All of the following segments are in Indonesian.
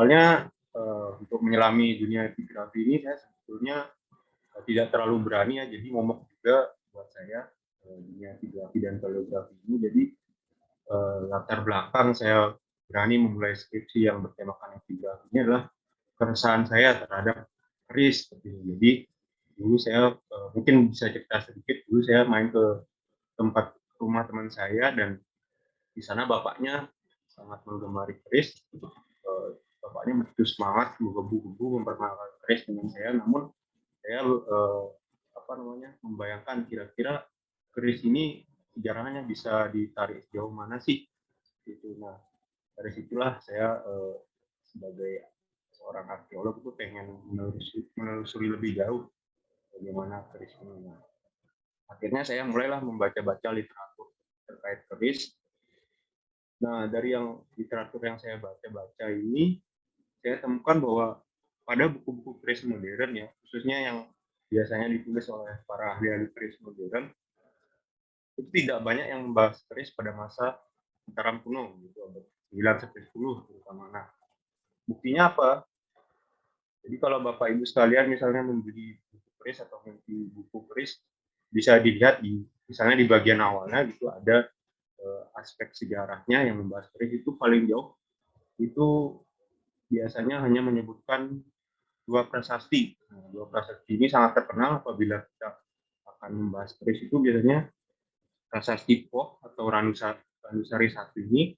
awalnya untuk menyelami dunia videografi ini saya sebetulnya tidak terlalu berani ya, jadi momok juga buat saya dunia videografi dan koreografi ini. Jadi latar belakang saya berani memulai skripsi yang bertemakan videografi ini adalah keresahan saya terhadap keris seperti ini. Jadi dulu saya mungkin bisa cerita sedikit, dulu saya main ke tempat rumah teman saya dan di sana bapaknya sangat menggemari keris. Bapaknya begitu semangat menggebu-gebu memperkenalkan keris dengan saya, namun saya membayangkan kira-kira keris ini sejarahnya bisa ditarik sejauh mana sih gitu. Nah, dari situlah saya sebagai seorang arkeolog itu pengen menelusuri lebih jauh bagaimana keris ini. Nah, akhirnya saya mulailah membaca-baca literatur terkait keris. Nah, dari literatur yang saya baca-baca ini, saya temukan bahwa pada buku-buku keris modern ya, khususnya yang biasanya ditulis oleh para ahli-ahli keris modern, itu tidak banyak yang membahas keris pada masa Mataram kuno, gitu, abad 9 sampai 10 terutama. Nah, buktinya apa? Jadi kalau Bapak Ibu sekalian misalnya membeli buku keris atau memiliki buku keris, bisa dilihat misalnya di bagian awalnya gitu ada aspek sejarahnya yang membahas keris itu paling jauh itu biasanya hanya menyebutkan dua prasasti. Nah, dua prasasti ini sangat terkenal apabila kita akan membahas keris itu biasanya prasasti Poh atau Ranusari satu ini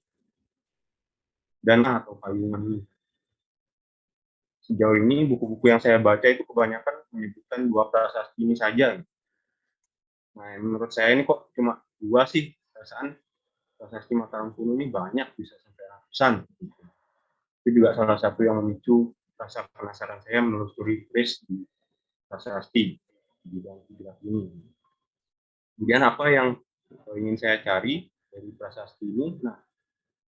dan atau Payungan ini. Sejauh ini buku-buku yang saya baca itu kebanyakan menyebutkan dua prasasti ini saja. Nah, menurut saya ini kok cuma dua sih, perasaan prasasti Mataram kuno ini banyak, bisa sampai ratusan. Itu juga salah satu yang memicu rasa penasaran saya menelusuri keris di prasasti di bidang ini. Kemudian apa yang ingin saya cari dari prasasti ini? Nah,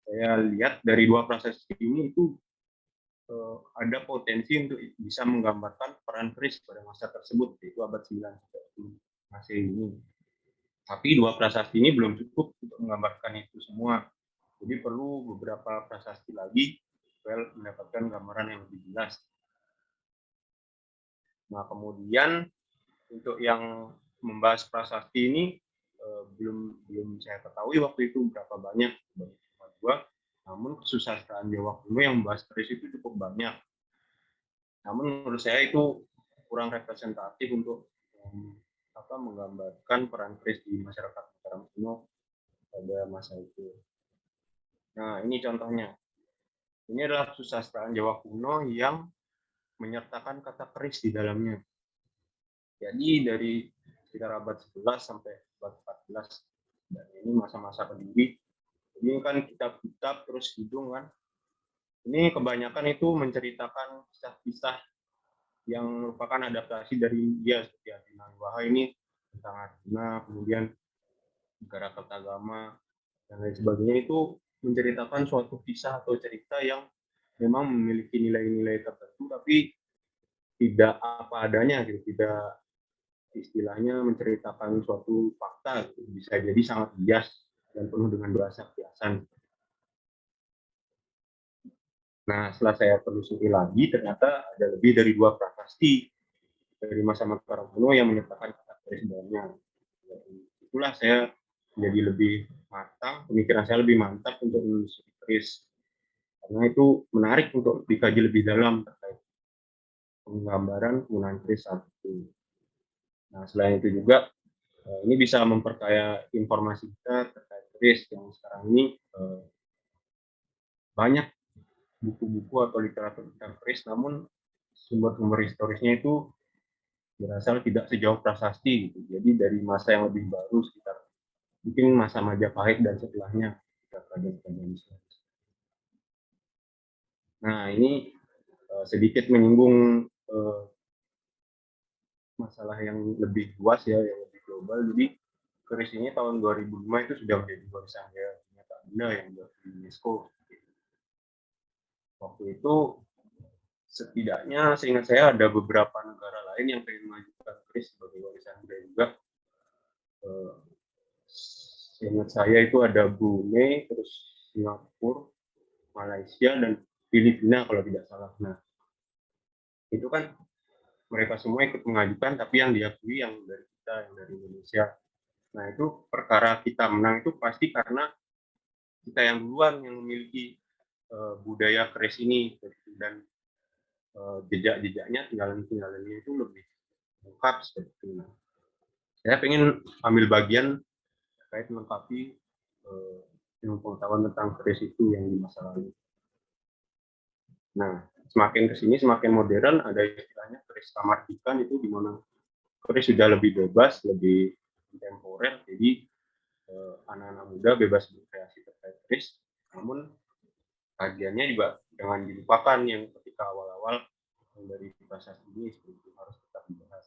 saya lihat dari dua prasasti ini itu ada potensi untuk bisa menggambarkan peran keris pada masa tersebut, yaitu abad 9 sampai 10 Masehi ini. Tapi dua prasasti ini belum cukup untuk menggambarkan itu semua. Jadi perlu beberapa prasasti lagi supaya mendapatkan gambaran yang lebih jelas. Nah, kemudian untuk yang membahas prasasti ini belum saya ketahui waktu itu berapa banyak, namun kesusastraan Jawa kuno yang membahas keris itu cukup banyak. Namun menurut saya itu kurang representatif untuk menggambarkan peran keris di masyarakat Mataram kuno pada masa itu. Nah, ini contohnya. Ini adalah kesusastraan Jawa kuno yang menyertakan kata keris di dalamnya. Jadi dari sekitar abad 11 sampai abad 14, dan ini masa-masa Kediri. Ini kan kitab-kitab terus hidung kan. Ini kebanyakan itu menceritakan kisah-kisah yang merupakan adaptasi dari India seperti Arjuna Wiwaha ini tentang Arjuna, kemudian Negara Kertagama dan lain sebagainya, itu menceritakan suatu kisah atau cerita yang memang memiliki nilai-nilai tertentu tapi tidak apa adanya gitu, tidak istilahnya menceritakan suatu fakta gitu. Bisa jadi sangat bias dan penuh dengan bahasa kiasan. Nah, setelah saya telusuri lagi, ternyata ada lebih dari dua prasasti dari masa Mataram kuno yang menyertakan kata keris dalamnya. Itulah saya menjadi lebih matang, pemikiran saya lebih mantap untuk menelusuri keris. Karena itu menarik untuk dikaji lebih dalam terkait penggambaran penggunaan keris saat itu. Nah, selain itu juga ini bisa memperkaya informasi kita terkait keris yang sekarang ini banyak buku-buku atau literatur tentang keris, namun sumber-sumber historisnya itu berasal tidak sejauh prasasti gitu. Jadi dari masa yang lebih baru sekitar mungkin masa Majapahit dan setelahnya kerajaan-kerajaan Islam. Nah, ini sedikit menyinggung masalah yang lebih luas ya, yang lebih global. Jadi keris ini tahun 2005 itu sudah menjadi warisan dunia tak benda yang di UNESCO. Waktu itu setidaknya seingat saya ada beberapa negara lain yang pengen mengajukan keris sebagai warisan budaya juga. Seingat saya itu ada Brunei, terus Singapura, Malaysia, dan Filipina kalau tidak salah. Nah, itu kan mereka semua ikut mengajukan, tapi yang diakui yang dari kita, yang dari Indonesia. Nah, itu perkara kita menang itu pasti karena kita yang duluan yang memiliki budaya keris ini, dan jejak-jejaknya, tinggalan-tinggalannya itu lebih lengkap seperti itu. Nah, saya pengen ambil bagian terkait melengkapi ilmu pengetahuan tentang keris itu yang di masa lalu. Nah, semakin kesini semakin modern, ada istilahnya keris kamardikan, itu di mana keris sudah lebih bebas, lebih kontemporer, jadi anak-anak muda bebas berkreasi terkait keris, namun kajiannya juga jangan dilupakan yang ketika awal-awal dari bahasa ini itu harus tetap dibahas.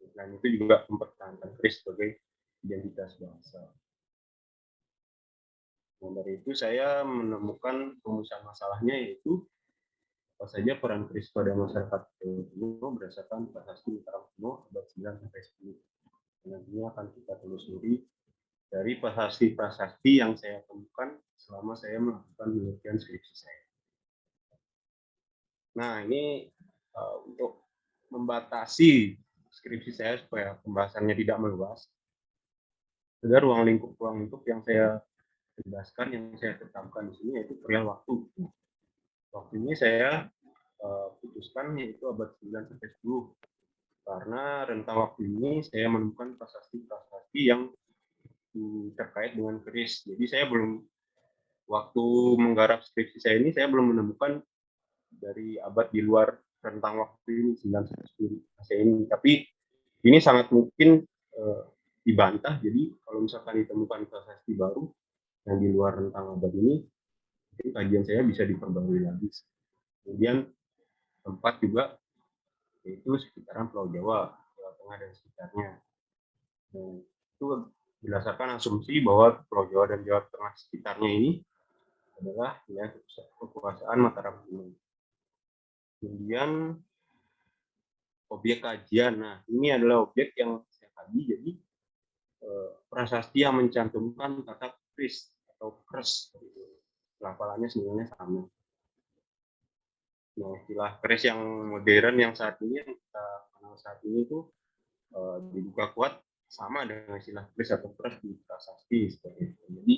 Selain itu juga mempertahankan keris sebagai identitas bangsa. Nah, dari itu saya menemukan rumusan masalahnya, yaitu apa saja peran keris pada masyarakat kuno berdasarkan prasasti Mataram kuno abad 9 sampai 10. Nantinya akan kita telusuri dari prasasti-prasasti yang saya temukan selama saya melakukan penelitian skripsi saya. Nah, ini untuk membatasi skripsi saya supaya pembahasannya tidak meluas, ada ruang lingkup yang saya jelaskan, yang saya tetapkan di sini, yaitu perihal waktu. Waktu ini saya putuskan yaitu abad 9 sampai 10, karena rentang waktu ini saya menemukan prasasti-prasasti yang terkait dengan keris. Jadi saya belum, waktu menggarap skripsi saya ini, saya belum menemukan dari abad di luar rentang waktu ini 9 sampai 10 ini. Tapi ini sangat mungkin dibantah. Jadi kalau misalkan ditemukan prasasti baru yang di luar rentang abad ini, mungkin kajian saya bisa diperbarui lagi. Kemudian tempat juga, yaitu sekitaran Pulau Jawa, Jawa Tengah dan sekitarnya. Dan itu berdasarkan asumsi bahwa Pulau Jawa dan Jawa Tengah sekitarnya ini adalah ya kekuasaan Mataram kuno. Kemudian objek kajian. Nah, ini adalah objek yang saya kaji. Jadi prasasti yang mencantumkan kata keris atau kres, pelafalannya sebenarnya sama. Nah, istilah keris yang modern yang saat ini, yang kita kenal saat ini itu dibuka kuat sama dengan istilah keris atau kres di prasasti seperti itu. Jadi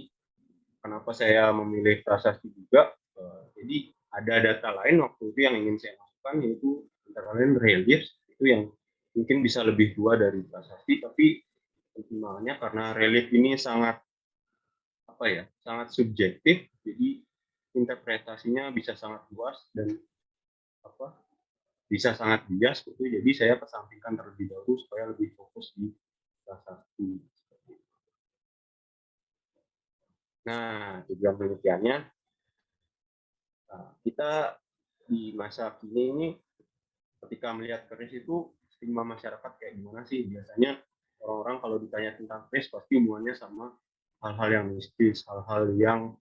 kenapa saya memilih prasasti juga? Jadi ada data lain waktu itu yang ingin saya masukkan, yaitu antara lain relief, itu yang mungkin bisa lebih tua dari prasasti, tapi pertimbangannya karena relief ini sangat sangat subjektif, jadi interpretasinya bisa sangat luas dan bisa sangat bias gitu. Jadi saya kesampingkan terlebih dahulu supaya lebih fokus di prasasti. Nah, tujuan penelitiannya, kita di masa kini ini ketika melihat keris itu stigma masyarakat kayak gimana sih? Biasanya orang-orang kalau ditanya tentang keris pasti hubungannya sama hal-hal yang mistis, hal-hal yang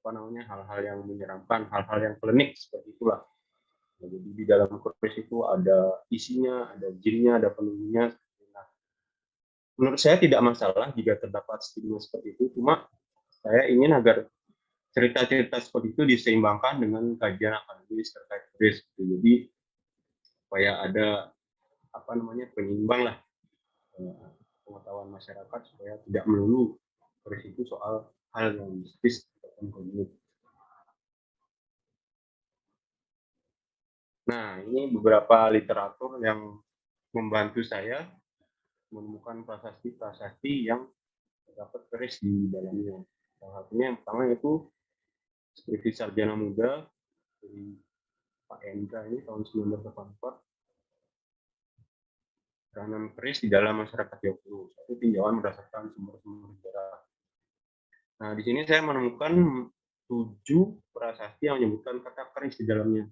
hal-hal yang menyeramkan, hal-hal yang klinik seperti itulah. Nah, jadi di dalam keris itu ada isinya, ada jinnya, ada penunggunya. Nah, menurut saya tidak masalah jika terdapat stigma seperti itu, cuma saya ingin agar cerita-cerita seperti itu diseimbangkan dengan kajian akademis terkait keris. Jadi supaya ada penyimbang lah pengetahuan masyarakat, supaya tidak melulu keris itu soal hal yang mistis ataupun klinik. Nah, ini beberapa literatur yang membantu saya menemukan prasasti-prasasti yang terdapat keris di dalamnya. Salah satunya yang pertama itu skripsi sarjana muda dari Pak Endra ini tahun 1984, peranan keris di dalam masyarakat Jawa Kuno, satu tinjauan berdasarkan sumber-sumber sejarah. Nah, di sini saya menemukan 7 prasasti yang menyebutkan kata keris di dalamnya.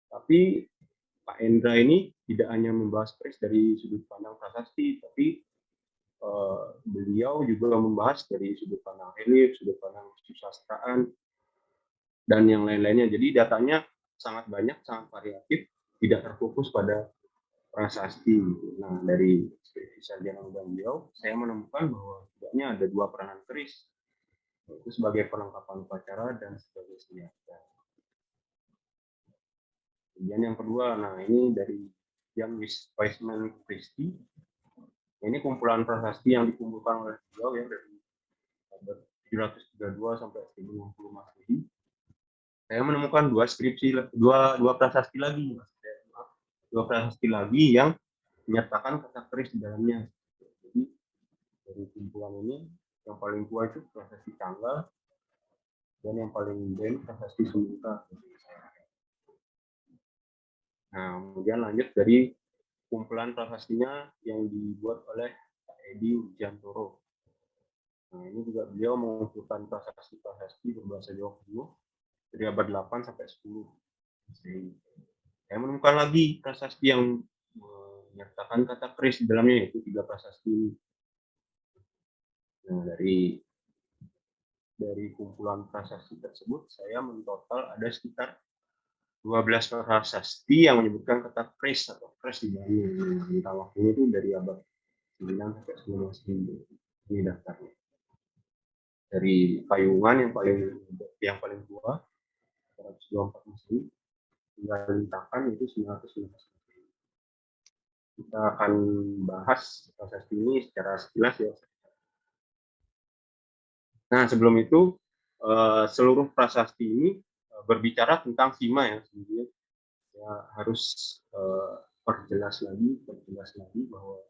Tapi Pak Endra ini tidak hanya membahas keris dari sudut pandang prasasti, tapi beliau juga membahas dari sudut pandang relief, sudut pandang kesusastraan, dan yang lain-lainnya. Jadi datanya sangat banyak, sangat variatif, tidak terfokus pada prasasti. Nah, dari skripsi sarjana muda beliau, saya menemukan bahwa setidaknya ada 2 peranan keris Itu sebagai perlengkapan upacara dan sebagai senjata. Kemudian yang kedua, nah ini dari Jan Wiseman Christie. Ini kumpulan prasasti yang dikumpulkan oleh beliau ya dari abad 732 sampai 1050 Masehi. Saya menemukan dua prasasti lagi, dua prasasti lagi yang menyertakan kata keris di dalamnya. Jadi dari kumpulan ini yang paling tua itu prasasti Tanggal dan yang paling muda prasasti Sumika. Nah, kemudian lanjut dari kumpulan prasastinya yang dibuat oleh Pak Edi Widiantoro. Nah, ini juga beliau mengumpulkan prasasti-prasasti berbahasa Jawa kuno dari abad 8 sampai 10. Saya menemukan lagi prasasti yang menyertakan kata keris di dalamnya, yaitu 3 prasasti ini. Nah, dari kumpulan prasasti tersebut, saya mentotal ada sekitar 12 prasasti yang menyebutkan kata keris atau kres di dalamnya. Rentang waktunya itu dari abad 9 sampai 10 Masehi. Ini daftarnya. Dari Kayungan yang paling tua 124 Masehi hingga Lintakan itu 919 Masehi. Kita akan bahas prasasti ini secara sekilas ya. Nah, sebelum itu seluruh prasasti ini berbicara tentang Sima ya, sebenarnya ya harus perjelas lagi bahwa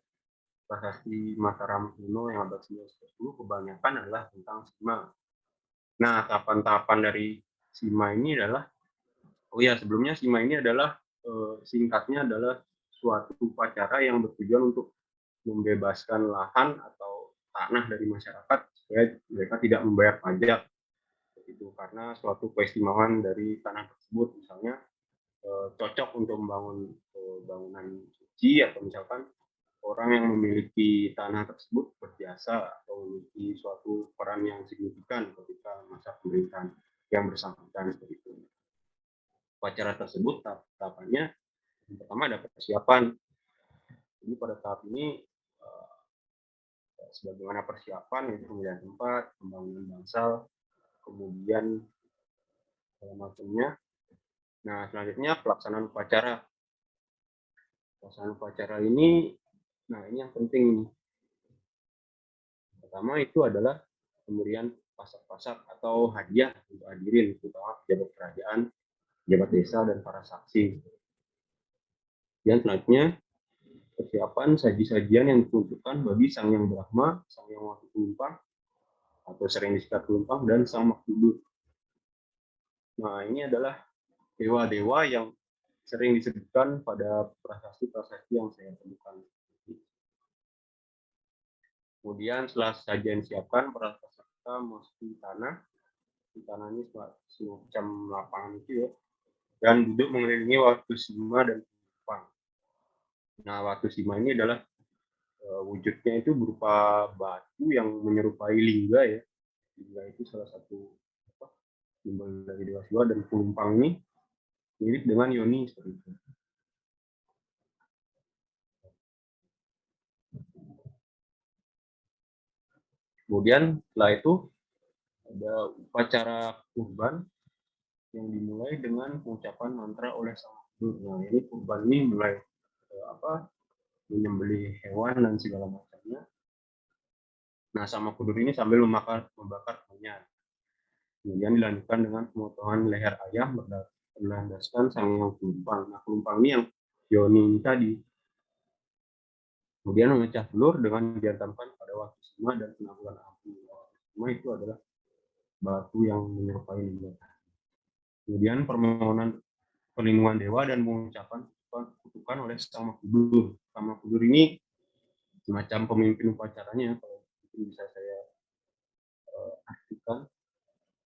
prasasti Mataram kuno yang abad 9-10 kebanyakan adalah tentang Sima. Nah, tahapan-tahapan dari Sima ini adalah, sebelumnya Sima ini adalah singkatnya adalah suatu upacara yang bertujuan untuk membebaskan lahan atau tanah dari masyarakat supaya mereka tidak membayar pajak. Itu karena suatu keistimewaan dari tanah tersebut, misalnya cocok untuk membangun bangunan suci atau misalkan orang yang memiliki tanah tersebut berjasa atau memiliki suatu peran yang signifikan ketika masa pemerintahan yang bersangkutan seperti itu. Upacara tersebut tahapannya yang pertama ada persiapan. Jadi pada tahap ini sebagaimana persiapan yaitu pemilihan tempat, pembangunan bangsal, kemudian macamnya. Nah, selanjutnya pelaksanaan upacara. Pelaksanaan upacara ini, nah ini yang penting. Pertama itu adalah pemberian pasak-pasak atau hadiah untuk hadirin, terutama pejabat kerajaan, pejabat desa, dan para saksi. Dan selanjutnya, persiapan saji-sajian yang diperuntukkan bagi Sang Hyang Brahma, Sang Hyang Watu Pelumpang, atau sering disingkat Pelumpang, dan Sang Makdudur. Nah, ini adalah dewa-dewa yang sering disebutkan pada prasasti-prasasti yang saya temukan. Kemudian setelah sajian disiapkan, para peserta memasuki tanah. Di tanah ini semacam lapangan itu ya, dan duduk mengelilingi Watu Sima dan Pelumpang. Nah, Watu Sima ini adalah wujudnya itu berupa batu yang menyerupai lingga ya. Lingga itu salah satu simbol dari Dewa Siwa, dan Pelumpang ini mirip dengan Yoni seperti itu. Kemudian setelah itu ada upacara kurban yang dimulai dengan pengucapan mantra oleh Sang Makdudur. Nah, ini kurban ini mulai menyembelih hewan dan segala macamnya. Nah, Sang Makdudur ini sambil membakar minyak. Kemudian dilanjutkan dengan pemotongan leher ayam berlandaskan Sang Hyang Pelumpang. Nah, Pelumpang ini yang Yoni ini tadi. Kemudian memecah telur dengan diantamkan pada Watu Sima dan penanggulan api. Watu Sima itu adalah batu yang menyerupai lingga. Kemudian permohonan perlindungan dewa dan pengucapan kutukan oleh Sang Makdudur. Sang Makdudur ini semacam pemimpin upacaranya, kalau itu bisa saya artikan.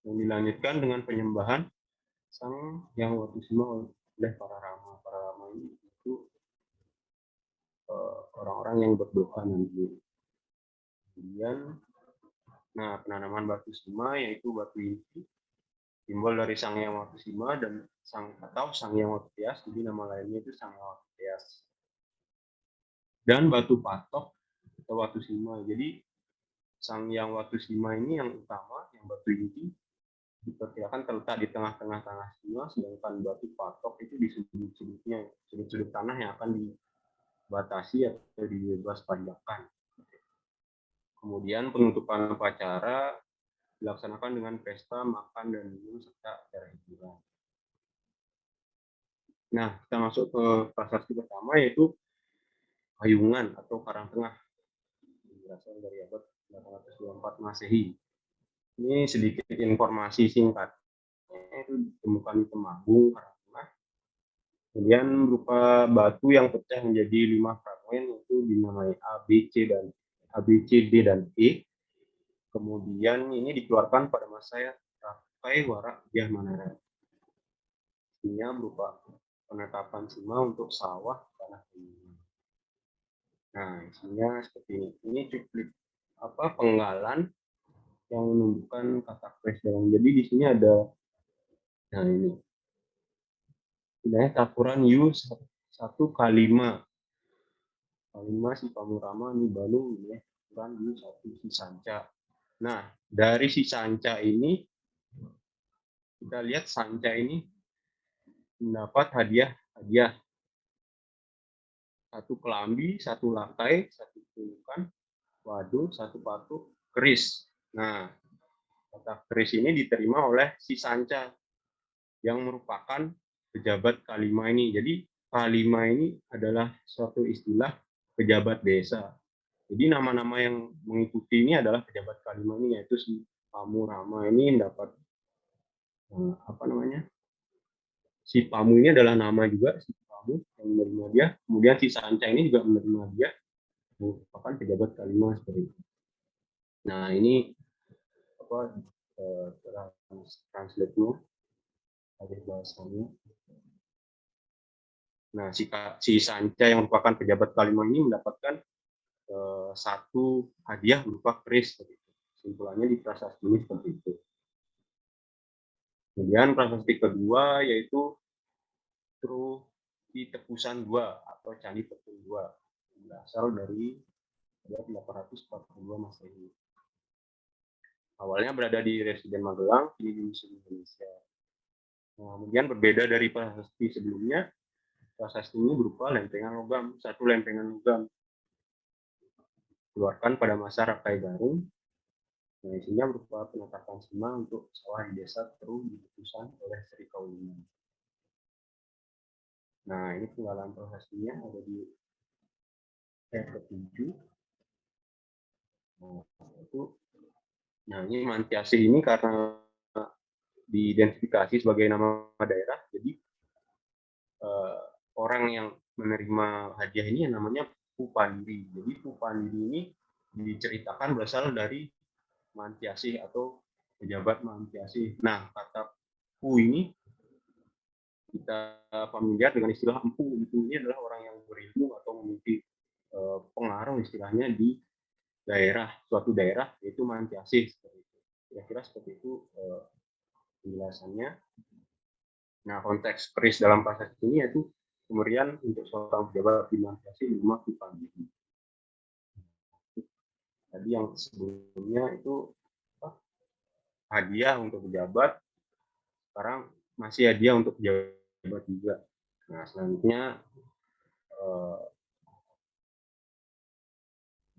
Yang dilanjutkan dengan penyembahan Sang Hyang Watu Sima oleh para rama. Para rama ini itu orang-orang yang berdoa nanti. Kemudian, nah penanaman batu sima yaitu batu inti, simbol dari Sang Hyang Watu Sima dan Sang Hyang Watu Tias, jadi nama lainnya itu Sang Hyang Watu Tias. Dan batu patok atau Watu Sima. Jadi Sang Hyang Watu Sima ini yang utama, yang yang batu inti diperkirakan terletak di tengah-tengah tanah semua, sedangkan batu patok itu di sudut-sudutnya, sudut-sudut tanah yang akan dibatasi atau dibebaspajakan. Kemudian penutupan upacara dilaksanakan dengan pesta, makan, dan minum, serta acara hiburan. Nah, kita masuk ke prasasti pertama, yaitu Hayungan atau Karangtengah, berasal dari abad 824 Masehi. Ini sedikit informasi singkat. Itu ditemukan di Temanggung, Karangtengah. Kemudian berupa batu yang pecah menjadi 5 fragmen, itu dinamai A, B, C, D, dan E. Kemudian ini dikeluarkan pada masa Rakai Warak Dyah Manara. Ini berupa penetapan sima untuk sawah tanah ini. Nah, isinya seperti ini. Ini cuplikan penggalan yang menunjukkan kata kres dalam. Jadi di sini ada, nah ini, sebenarnya tapuran U 1 kali 5. Kali 5 si Pamurama ini Banu ini ya, tapuran U 1 si Sanca. Nah, dari si Sanca ini kita lihat Sanca ini mendapat hadiah 1 kelambi, 1 lantai, 1 pulukan, waduk, 1 patuk, keris. Nah, kata keris ini diterima oleh si Sanca yang merupakan pejabat K5 ini. Jadi K5 ini adalah suatu istilah pejabat desa. Jadi nama-nama yang mengikuti ini adalah pejabat K5 ini, yaitu si Pamurama ini mendapat si Pamu ini adalah nama juga, si Pamu yang menerima dia. Kemudian si Sanca ini juga menerima dia, merupakan pejabat K5 seperti itu. Nah, ini translate-nya, ada bahasanya. Nah, si Sanca yang merupakan pejabat K5 ini mendapatkan 1 hadiah berupa keris. Kesimpulannya di prasasti ini seperti itu. Kemudian prasasti kedua yaitu Truti Tepusan II atau Candi Tepung II, berasal dari 842 Masehi. Awalnya berada di Residen Magelang, kini di Museum Indonesia. Nah, kemudian berbeda dari prasasti sebelumnya, prasasti ini berupa lempengan logam, 1 lempengan logam keluarkan pada masa Rakai Garung. Nah, isinya berupa penetapan sima untuk sawah di desa Tru diputuskan oleh Sri Kauliman. Nah, ini penggalan prasestinya ada di ke-7. Nah, ini Mantiasih ini karena diidentifikasi sebagai nama daerah, jadi orang yang menerima hadiah ini yang namanya Pupandi. Jadi Pupandi ini diceritakan berasal dari Mantiasih atau pejabat Mantiasih. Nah, kata Pu ini kita familiar dengan istilah empu. Empu ini adalah orang yang berilmu atau memiliki pengaruh istilahnya di suatu daerah, yaitu Mantiasih. Kira-kira seperti itu penjelasannya. Nah, konteks keris dalam prasasti ini yaitu pemberian untuk seorang pejabat di Mantiasih di rumah Pupandi. Tadi yang sebelumnya itu hadiah untuk pejabat, sekarang masih hadiah untuk pejabat juga. Nah, selanjutnya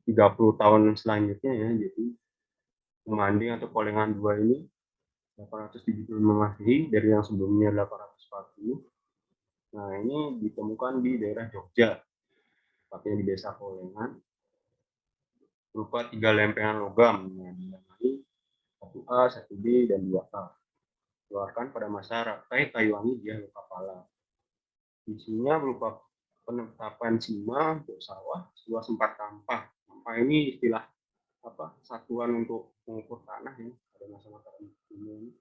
30 tahun selanjutnya ya, jadi Pemanding atau Kolengan II ini 875 Masehi dari yang sebelumnya 840. Nah, ini ditemukan di daerah Jogja, tepatnya di desa Kolengan, berupa 3 lempengan logam, dinamai 1A, 1B, dan 2A. Keluarkan pada masa Rakai Kayuwangi Dyah Lokapala. Isinya berupa penetapan sima untuk sawah seluas 4 tampah. Tampah ini istilah satuan untuk mengukur tanah ya, pada masa Mataram ini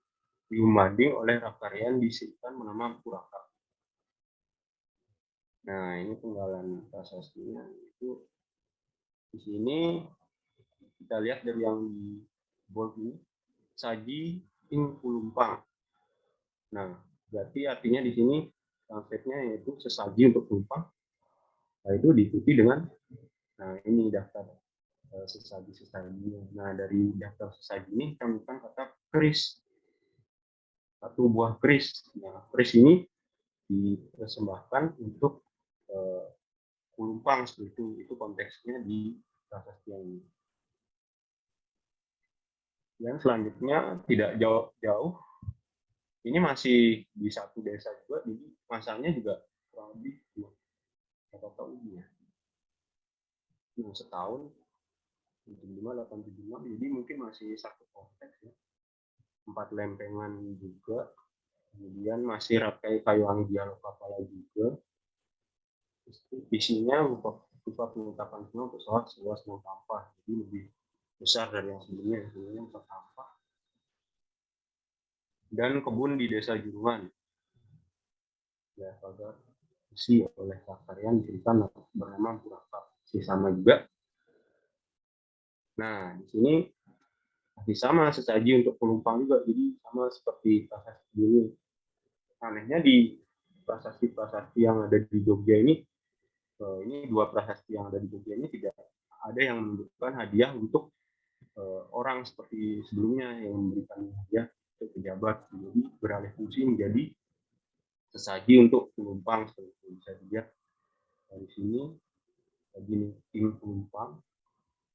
diumbanding oleh Rakarian disebutkan menama Puraka. Nah, ini penggalan prasastinya itu di sini kita lihat dari yang di bold ini, Saji ing Pulumpang. Nah, berarti artinya di sini konsepnya yaitu sesaji untuk penumpang. Nah, itu diikuti dengan, nah ini daftar sesaji-sesajinya. Nah, dari daftar sesaji ini kita menemukan kata keris, satu buah keris. Nah, keris ini dipersembahkan untuk Kulumpang seperti itu konteksnya di prasasti yang ini. Dan selanjutnya tidak jauh-jauh, ini masih di satu desa juga, jadi masanya juga kurang lebih berapa tahun ya? Setahun, 75, 876, jadi mungkin masih satu konteks ya. 4 lempengan juga, kemudian masih Rakai Kayuwangi Dialog Kapala juga. Isinya berupa pengungkapan semua untuk sholat seluas 6 tampah, jadi lebih besar dari yang sebelumnya 4 tampah. Dan kebun di desa Jurungan, ya agar isi oleh Kakarian diceritakan bernama Puraka, sama juga. Nah, di sini masih sama sesaji untuk penumpang juga, jadi sama seperti prasasti ini. Anehnya di prasasti-prasasti yang ada di Jogja ini dua prasasti yang ada di Jogja ini tidak ada yang menunjukkan hadiah untuk orang seperti sebelumnya yang memberikan hadiah untuk pejabat. Jadi beralih fungsi menjadi sesaji untuk penumpang, seperti itu bisa dilihat dari sini. Lagi tim penumpang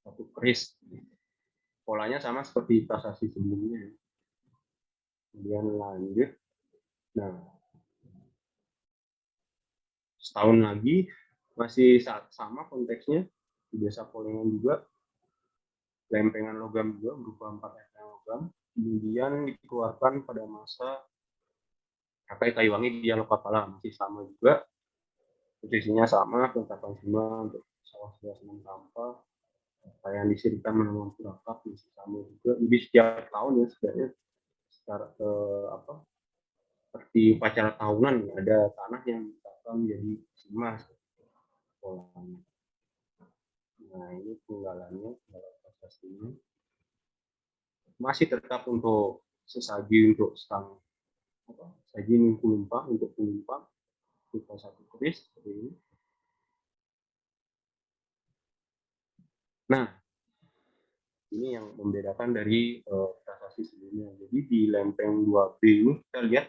satu keris, polanya sama seperti prasasti sebelumnya. Kemudian lanjut, nah setahun lagi masih sama konteksnya di desa Polengan juga, lempengan logam juga berupa 4 lempengan logam, kemudian dikeluarkan pada masa Rakai Kayuwangi Dialog Kapala, masih sama juga, posisinya sama, penetapan semua untuk salah satu 6 tampah, kayak yang disirikan menambah Puraka masih sama juga. Jadi setiap tahun ya sebenarnya secara seperti upacara tahunan ya, ada tanah yang ditetapkan menjadi emas polanya. Nah, ini penggalannya, pastinya masih tetap untuk sesaji untuk stang sesaji penumpang untuk penumpang berupa satu keris seperti ini. Nah, ini yang membedakan dari prasasti sebelumnya. Jadi di lempeng 2B ini kita lihat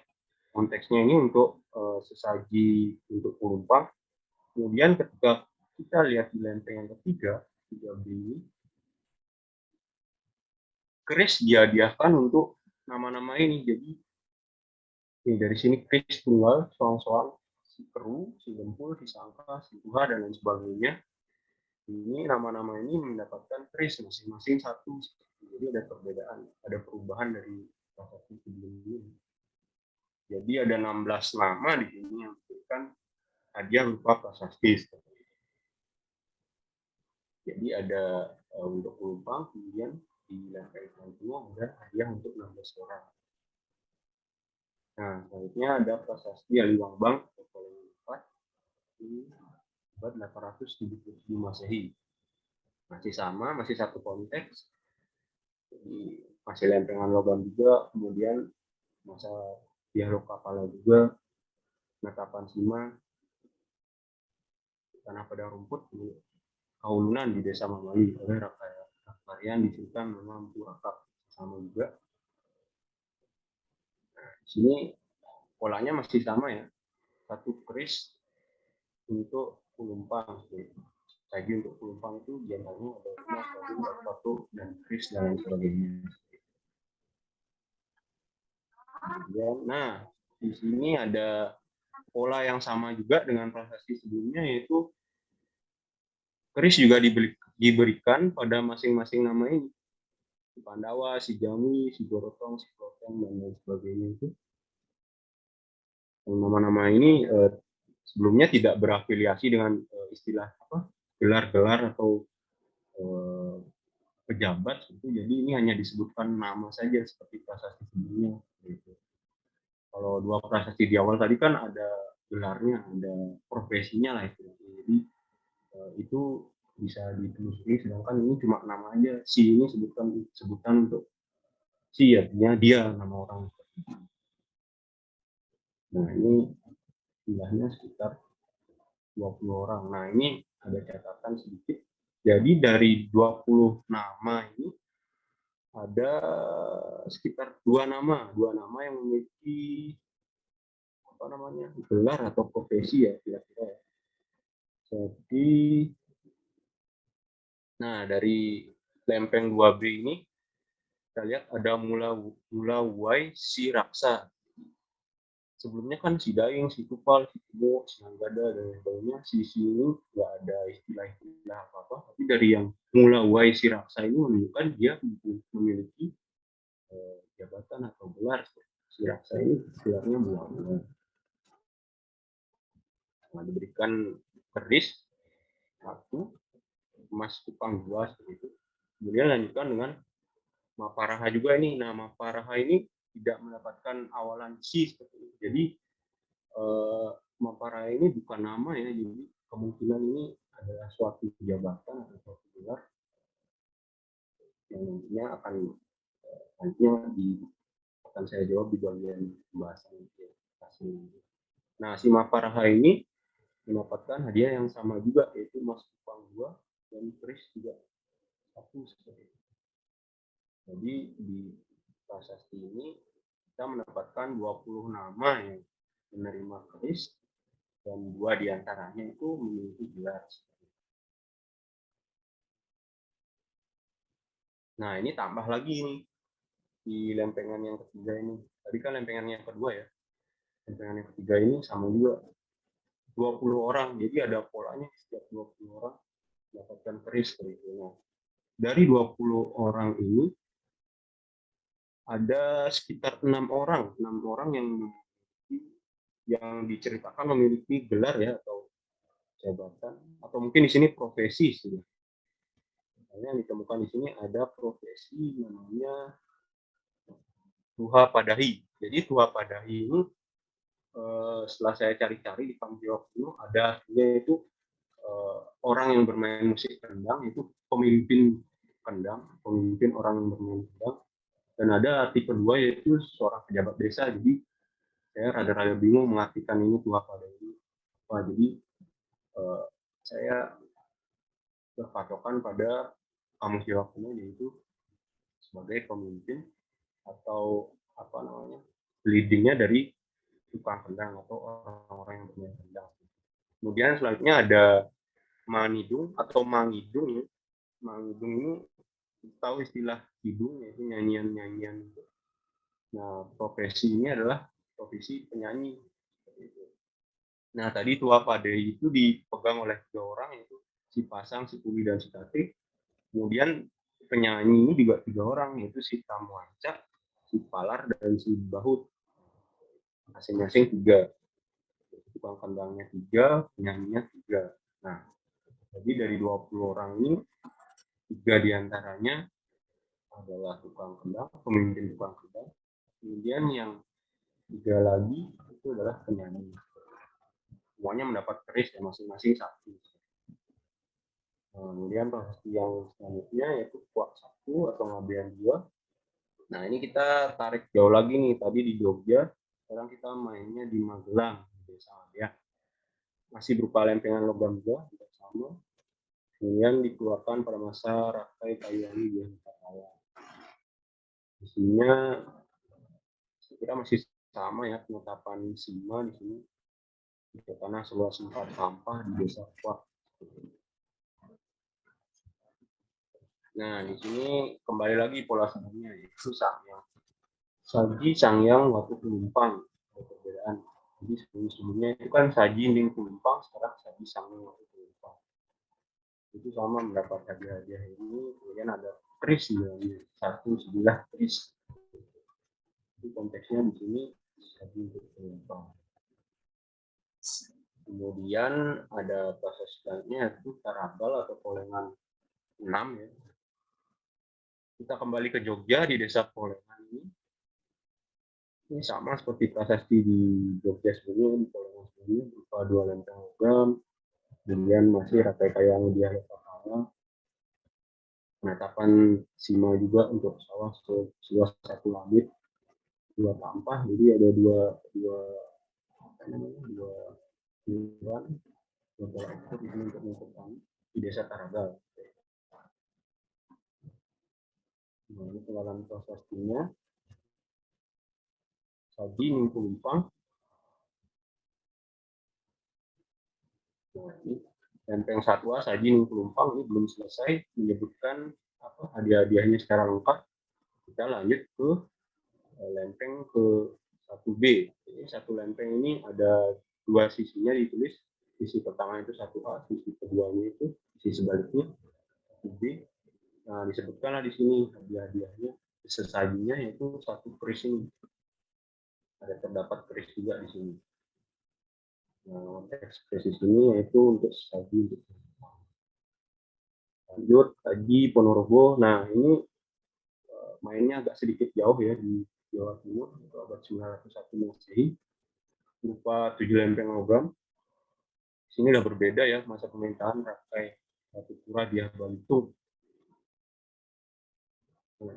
konteksnya ini untuk sesaji untuk penumpang. Kemudian ketika kita lihat di lempeng yang ketiga, 3B ini, keris dihadiahkan untuk nama-nama ini. Jadi ini dari sini keris tunggal, soang-soang, si keru, si dempul, si sangka, si tuha, dan lain sebagainya. Ini nama-nama ini mendapatkan keris masing-masing satu. Jadi ada perbedaan, ada perubahan dari prasasti sebelumnya. Jadi ada 16 nama di sini yang diberikan hadiah berupa prasasti. Jadi ada untuk penumpang, kemudian di lantai semua ada hadiah untuk 16 orang. Nah, selanjutnya ada prasasti Aliwangbang Volume 4 di abad 877 Masehi. Masih sama, masih satu konteks. Jadi masih lempengan logam juga, kemudian masa dialog kapala juga, penetapan sima, tanah padang rumput, kaulunan di desa Mamawi oleh Rakarian diceritakan memang Puraka sama juga. Nah, di sini polanya masih sama ya, satu keris untuk penumpang. Lagi untuk penumpang itu biasanya ada emas, batu, dan keris dan lain sebagainya. Nah, di sini ada pola yang sama juga dengan prasasti sebelumnya, yaitu keris juga diberikan pada masing-masing nama ini. Si Pandawa, si Jawi, si Gorotong, si Kloteng, dan lain sebagainya itu. Nama-nama ini sebelumnya tidak berafiliasi dengan istilah gelar-gelar atau pejabat, gitu. Jadi ini hanya disebutkan nama saja seperti prasasti sebelumnya. Gitu. Kalau dua prasasti di awal tadi kan ada gelarnya, ada profesinya lah itu. Jadi itu bisa ditelusuri, sedangkan ini cuma nama aja. Si ini sebutan untuk si, artinya dia nama orang. Nah, ini jumlahnya sekitar 20 orang. Nah, ini ada catatan sedikit. Jadi dari 20 nama ini ada sekitar dua nama yang memiliki apa namanya gelar atau profesi ya kira-kira ya. Jadi, nah dari lempeng 2B ini kita lihat ada Mulawai si Raksa. Sebelumnya kan si Daeng, si Tupal, si Kumo, si Nanggada, dan lain-lainnya. Si ini nggak ada istilah-istilah apa-apa. Tapi dari yang Mulawai si Raksa ini menunjukkan dia memiliki jabatan atau gelar. Si Raksa ini gelarnya buah. Nah, diberikan keris satu, emas kupang 2 seperti itu. Kemudian lanjutkan dengan Maparaha juga ini. Nah, Maparaha ini tidak mendapatkan awalan si seperti itu. Jadi Maparaha ini bukan nama ya, jadi kemungkinan ini adalah suatu jabatan atau suatu gelar yang nantinya akan saya jawab di bagian pembahasan kasih. Nah, si Maparaha ini mendapatkan hadiah yang sama juga, yaitu emas kupang 2 dan keris juga satu seperti itu. Jadi di prasasti ini kita mendapatkan 20 nama yang menerima keris dan 2 diantaranya itu memiliki gelar. Nah, ini tambah lagi nih di lempengan yang ketiga ini. Tadi kan lempengan yang kedua ya. Lempengan yang ketiga ini sama juga 20 orang. Jadi ada polanya setiap 20 orang mendapatkan keris seperti itu. Nah, dari 20 orang ini ada sekitar 6 orang yang diceritakan memiliki gelar ya atau jabatan atau mungkin di sini profesi sih. Misalnya yang ditemukan di sini ada profesi namanya Tuha Padahi. Jadi Tuha Padahi ini setelah saya cari-cari di Panggilan itu ada yaitu orang yang bermain musik kendang itu pemimpin orang yang bermain kendang, dan ada tipe kedua yaitu seorang pejabat desa. Jadi saya rada-rada bingung mengartikan ini Tuha Padahi ini. Wah, jadi saya berpatokan pada Kamus Jawa Kuno yaitu sebagai pemimpin atau apa namanya leadingnya dari tukang kendang atau orang-orang yang bermain kendang. Kemudian selanjutnya ada Manidung atau Mangidung. Mangidung ini tahu istilah hidung yaitu nyanyian-nyanyian. Nah, profesi ini adalah profesi penyanyi. Nah, tadi Tua Pade itu dipegang oleh 2 orang yaitu si Pasang, si Kuli, dan si Tatik. Kemudian penyanyi ini juga 3 orang yaitu si Tamuanca, si Palar, dan si Bahut. Masing-masing 3. Tukang kendangnya 3, penyanyinya 3. Nah, jadi dari 20 orang ini 3 diantaranya adalah tukang kendang, pemimpin tukang kendang. Kemudian yang 3 lagi itu adalah penyanyi. Semuanya mendapat keris ya, masing-masing 1. Kemudian proses yang selanjutnya yaitu kuak 1 atau ngabean 2. Nah, ini kita tarik jauh lagi nih. Tadi di Jogja, sekarang kita mainnya di Magelang, di Desa ya. Masih berupa lempengan logam juga, tidak sama. Kemudian dikeluarkan pada masa Rakai Kayuwangi di Kaya. Isinya saya kira masih sama ya, penetapan Sima di sini di tanah seluas 4 sampah di Desa Kuak. Nah, di sini kembali lagi pola sebelumnya yaitu Sangyang. Saji Sangyang waktu penumpang, ada perbedaan. Jadi sebelumnya itu kan saji ning penumpang, sekarang saji Sangyang waktu penumpang. Itu sama mendapat hadiah-hadiah ini. Kemudian ada keris sebenarnya, 1 sebilah keris. Jadi konteksnya di sini saji untuk penumpang. Kemudian ada proses selanjutnya yaitu tarabal atau polengan 6 ya. Kita kembali ke Jogja di Desa Polengan ini. Ini sama seperti prasasti di Jogja sebelumnya, di Polengan sebelumnya berupa 2 lempeng logam, kemudian masih Rakai Kayuwangi di Halopakala, penetapan Sima juga untuk sawah seluas 1 labit, 2 tampah, jadi ada dua bulan, 2 ekor untuk mengukir tanah di Desa Taragal. Ini penggalan prasastinya. Saji Ningkulumpang. Nah, ini lempeng satwa Saji Ningkulumpang ini belum selesai menyebutkan hadiah-hadiahnya secara lengkap. Kita lanjut ke lempeng ke 1B. Jadi satu lempeng ini ada dua sisinya ditulis. Sisi pertama itu 1A, sisi keduanya itu sisi sebaliknya 1B. Nah, disebutkanlah di sini hadiah-hadiahnya, sesajinya yaitu 1 keris ini. Ada terdapat keris juga di sini. Nah, teks keris ini yaitu untuk sesaji. Lanjut, Haji Ponorogo. Nah, ini mainnya agak sedikit jauh ya di Jawa Timur, itu abad 901 Masehi, berupa 7 lempeng logam. Di sini udah berbeda ya masa pemerintahan Rakai Ratu Pura Dyah Balitung. Nah,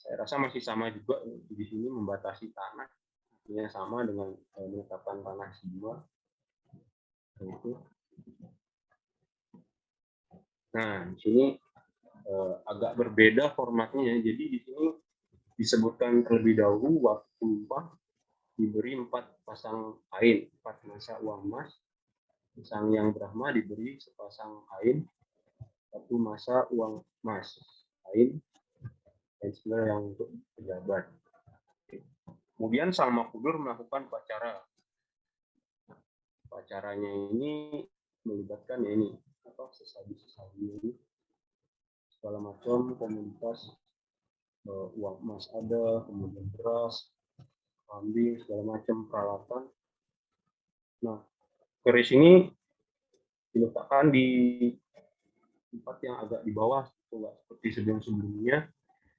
saya rasa masih sama juga di sini membatasi tanah, artinya sama dengan menetapkan tanah sima. Nah, di sini agak berbeda formatnya. Jadi di sini disebutkan terlebih dahulu waktu penumpang diberi 4 pasang kain, 4 masa uang emas. Sang Yang Brahma diberi sepasang kain, 1 masa uang emas, kain, dan segala yang untuk pejabat. Kemudian Sang Makudur melakukan upacara. Upacaranya ini melibatkan ya ini sesaji-sesaji ini, segala macam komunitas, uang emas ada, kemudian beras, kambing, segala macam peralatan. Nah, keris ini diletakkan di tempat yang agak di bawah, seperti sebelum-sebelumnya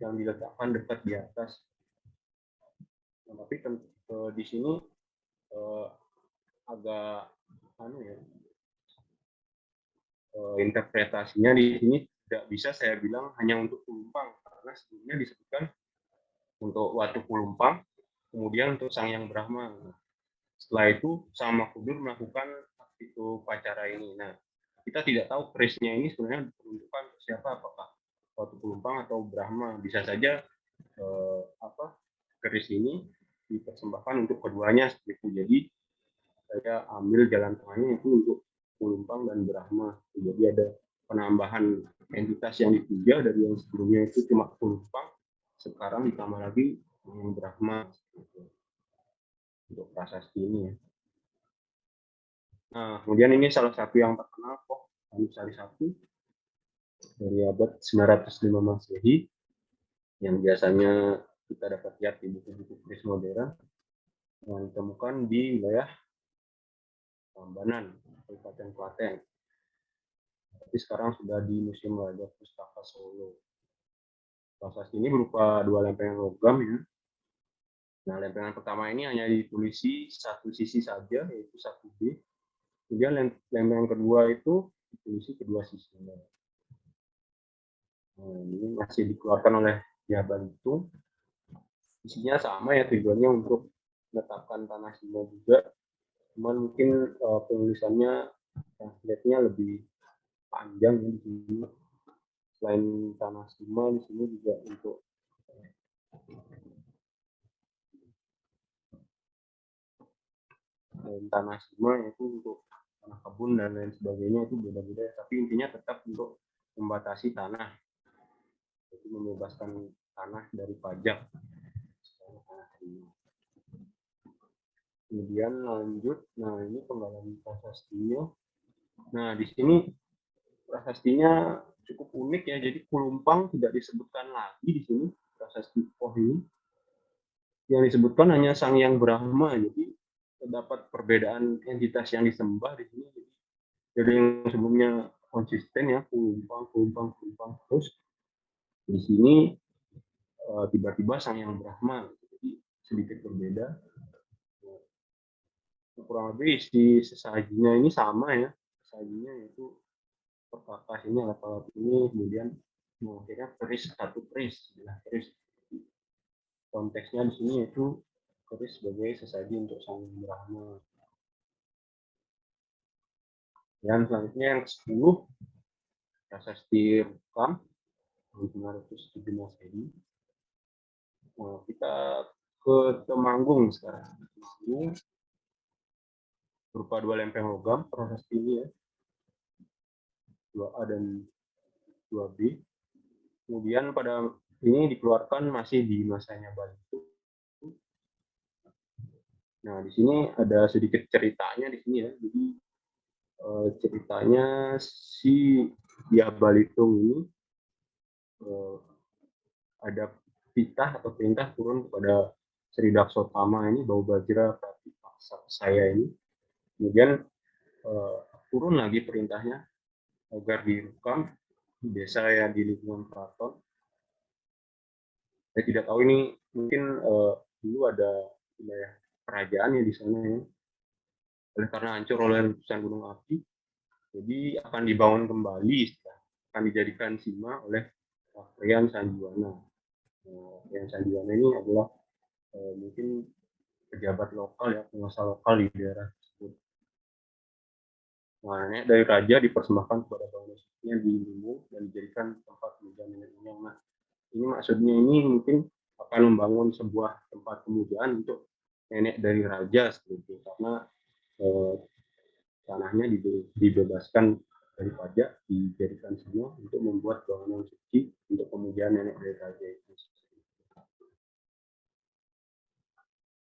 yang diletakkan dekat di atas. Nah, tapi di sini agak interpretasinya di sini tidak bisa saya bilang hanya untuk penumpang, karena sebelumnya disebutkan untuk Watu Pulumpang, kemudian untuk Sang Yang Brahma. Setelah itu Sang Makudur melakukan itu upacara ini. Nah, kita tidak tahu kerisnya ini sebenarnya diperuntukkan siapa, apakah Watu Pulumpang atau Brahma. Bisa saja keris ini dipersembahkan untuk keduanya seperti itu. Jadi saya ambil jalan tengahnya itu untuk Pulumpang dan Brahma. Jadi ada penambahan entitas yang dipuja dari yang sebelumnya itu cuma Pulumpang, sekarang ditambah lagi yang Brahma untuk prasasti ini ya. Nah, kemudian ini salah satu yang terkenal kok Anusari 1 dari abad 905 Masehi yang biasanya kita dapat lihat di buku-buku keris modern yang ditemukan di wilayah Prambanan, Kabupaten Klaten. Tapi sekarang sudah di Museum Raja Pustaka Solo. Prasasti ini berupa 2 lempengan logam ya. Nah, lempengan pertama ini hanya ditulisi satu sisi saja, yaitu 1B. Kemudian lempengan kedua itu ditulisi kedua sisinya. Nah, ini masih dikeluarkan oleh Dyah Balitung. Isinya sama ya, tujuannya untuk menetapkan tanah sima juga. Cuman mungkin penulisannya translate-nya lebih panjang di sini. Selain tanah sima di sini juga untuk tanah sima yaitu untuk tanah kebun dan lain sebagainya itu beda-beda. Tapi intinya tetap untuk membatasi tanah, itu membebaskan tanah dari pajak. Kemudian lanjut, nah ini penggalan prasastinya. Nah di sini prasastinya cukup unik ya, jadi Pulumpang tidak disebutkan lagi di sini prasasti ini. Yang disebutkan hanya Sang Yang Brahma, jadi terdapat perbedaan entitas yang disembah di sini. Jadi yang sebelumnya konsisten ya, Pulumpang terus di sini tiba-tiba Sang Yang Brahma, jadi sedikit berbeda. Kurang lebih isi sesajinya ini sama ya, sesajinya yaitu perkakas ini, alat-alat ini, kemudian akhirnya keris, satu keris. Nah, keris konteksnya di sini yaitu keris sebagai sesaji untuk Sang Brahma. Dan selanjutnya yang ke-10 prasasti Rukam. tahun 907 Masehi. Nah, kita ke Temanggung sekarang. Ini berupa 2 lempeng logam proses ini ya, 2A dan 2B. Kemudian pada ini dikeluarkan masih di masanya Balitung. Nah, di sini ada sedikit ceritanya di sini ya. Jadi ceritanya si Dyah Balitung ini ada titah atau perintah turun kepada Sri Daksotama ini, Baubajra Pratipaksa saya ini. Kemudian turun lagi perintahnya agar dirukam di desa yang di lingkungan keraton. Saya tidak tahu ini mungkin dulu ada wilayah kerajaan ya di sana ya. Oleh karena hancur oleh letusan gunung api, jadi akan dibangun kembali, akan dijadikan sima oleh Priyan Sanjuwana. Priyan Sanjuwana ini adalah mungkin pejabat lokal ya, penguasa lokal di daerah tersebut. Nah, nenek dari raja dipersembahkan kepada bangunan sucinya di Lumbung dan dijadikan tempat pemujaan nenek moyang. Nah, ini maksudnya ini mungkin akan membangun sebuah tempat pemujaan untuk nenek dari raja seperti itu, karena tanahnya dibebaskan dari pajak, dijadikan semua untuk membuat bangunan suci untuk pemujaan nenek dari raja itu.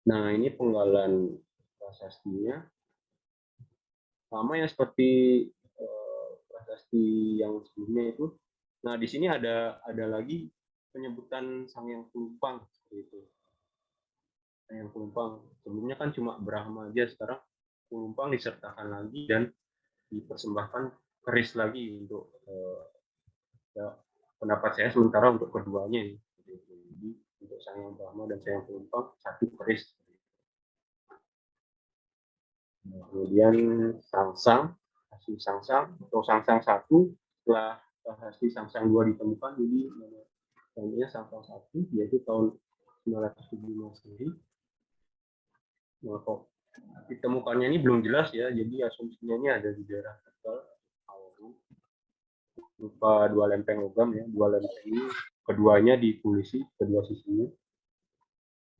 Nah, ini penggalan prasastinya sama ya seperti prasasti yang sebelumnya itu. Nah, di sini ada lagi penyebutan Sang Hyang Pelumpang seperti itu. Sang Hyang Pelumpang sebelumnya kan cuma Brahma aja, sekarang Pelumpang disertakan lagi dan dipersembahkan keris lagi untuk ya, pendapat saya sementara untuk keduanya ini. Jadi untuk Sang Hyang Brahma dan Sang Hyang Pelumpang satu keris. Kemudian Sangsang, hasil Sangsang atau Sangsang 1 setelah hasil Sangsang 2 ditemukan, jadi namanya Sangsang 1 yaitu tahun 907 Masehi. Nah, kok ditemukannya ini belum jelas ya, jadi asumsinya ini ada di daerah Tegal, berupa 2 lempeng logam ya, 2 lempeng ini keduanya dipulisi kedua sisinya.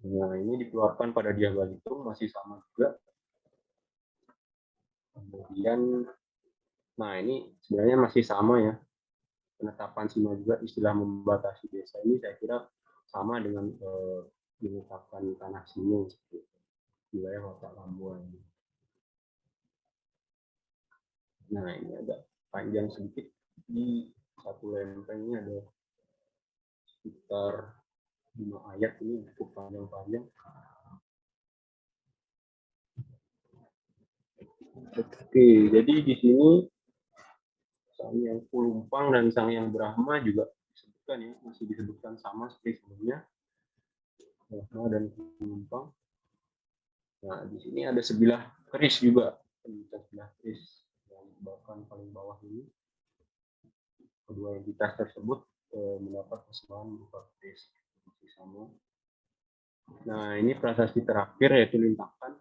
Nah, ini dikeluarkan pada Dyah Balitung masih sama juga. Kemudian, nah ini sebenarnya masih sama ya, penetapan sima juga, istilah membatasi desa ini saya kira sama dengan menetapkan tanah simo seperti wilayah Kota Labuan. Nah, ini agak panjang sedikit, di satu lempeng ini ada sekitar 5 ayat, ini cukup panjang-panjang. Oke, jadi di sini Sang Hyang Pelumpang dan Sang Hyang Brahma juga disebutkan ya, masih disebutkan sama seperti sebelumnya, Brahma dan Pelumpang. Nah, di sini ada sebilah keris juga, sebilah keris yang bahkan paling bawah ini. Kedua entitas tersebut mendapat persembahan berupa keris sama. Nah, ini prasasti terakhir yaitu Lintakan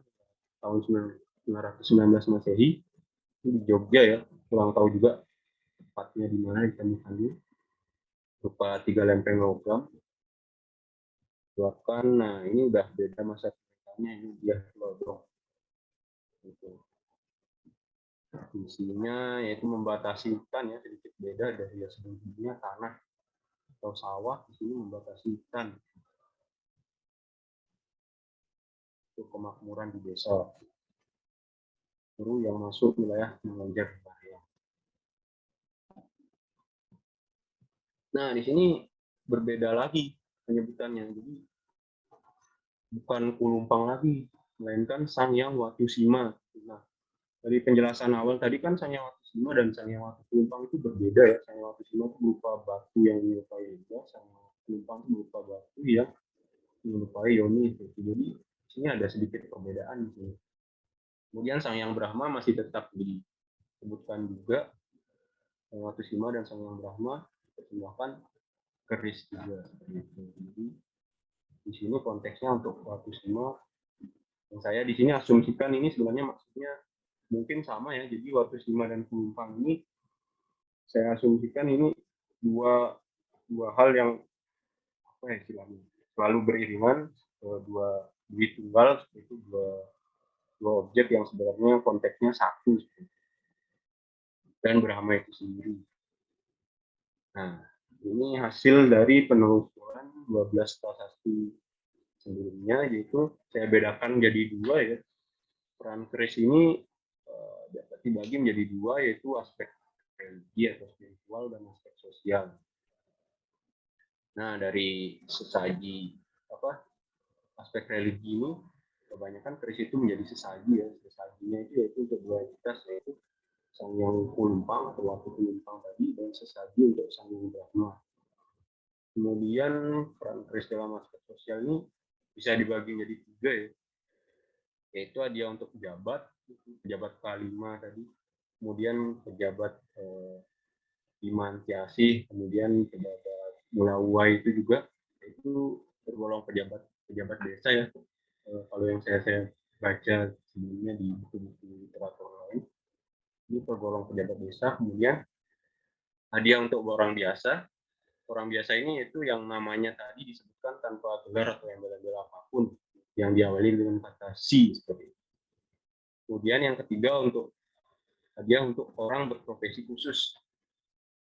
tahun 1919 Masehi di Jogja ya, kurang tahu juga tepatnya di mana ditemukannya, berupa 3 lempeng logam. Nah ini udah beda masa ceritanya, ini dia lodong. Gitu. Fungsinya yaitu membatasi hutan ya, sedikit beda dari yang sebelumnya tanah atau sawah, di sini membatasi hutan untuk kemakmuran di desa. Guru yang masuk wilayah mengajar bahaya. Nah, di sini berbeda lagi penyebutannya. Jadi bukan Pelumpang lagi, melainkan Sang Hyang Watusima. Nah, dari penjelasan awal tadi kan Sang Hyang Watusima dan Sang Hyang Watu Pelumpang itu berbeda ya. Sang Hyang Watusima itu berupa batu yang menyerupai lidah, Sang Hyang Pelumpang itu berupa batu yang menyerupai yoni. Jadi di sini ada sedikit perbedaan di sini. Kemudian Sang Hyang Brahma masih tetap disebutkan juga, Sang Watusima dan Sang Hyang Brahma dipersembahkan keris juga. Jadi di sini konteksnya untuk Watusima, yang saya di sini asumsikan ini sebenarnya maksudnya mungkin sama ya. Jadi Watusima dan Pelumpang ini saya asumsikan ini dua dua hal yang apa ya istilahnya selalu beriringan, dua duit tunggal itu dua dua objek yang sebenarnya konteksnya satu dan Brahma itu sendiri. Nah, ini hasil dari penelusuran 12 prasasti sebelumnya, yaitu saya bedakan jadi dua ya. Peran keris ini dapat dibagi menjadi dua, yaitu aspek religi atau spiritual dan aspek sosial. Nah, dari sesaji apa aspek religi ini kebanyakan keris itu menjadi sesaji ya. Sesajinya itu yaitu untuk dua entitas, yaitu sang yang penumpang atau waktu penumpang tadi dan sesaji untuk sang yang Brahma. Kemudian peran keris dalam aspek sosial ini bisa dibagi menjadi tiga ya, yaitu dia untuk pejabat K5 tadi, kemudian pejabat Imantiasi, kemudian pejabat Mulawai itu juga itu tergolong pejabat desa ya. Kalau yang saya baca sebelumnya di buku-buku literatur lain, ini tergolong pejabat desa. Kemudian hadiah untuk orang biasa. Orang biasa ini itu yang namanya tadi disebutkan tanpa gelar atau embel-embel apapun, yang diawali dengan kata si seperti itu. Kemudian yang ketiga untuk hadiah untuk orang berprofesi khusus,